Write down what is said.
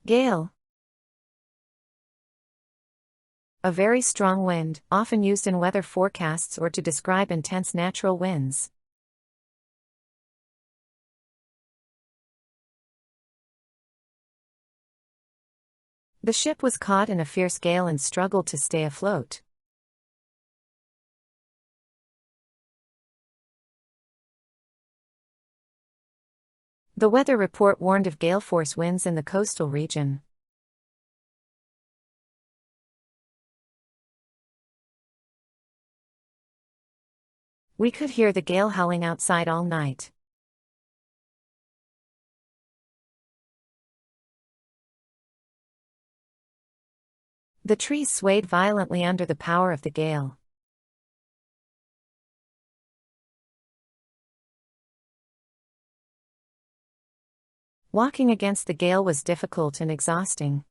Gale. A very strong wind, often used in weather forecasts or to describe intense natural winds. The ship was caught in a fierce gale and struggled to stay afloat. The weather report warned of gale-force winds in the coastal region. We could hear the gale howling outside all night. The trees swayed violently under the power of the gale. Walking against the gale was difficult and exhausting.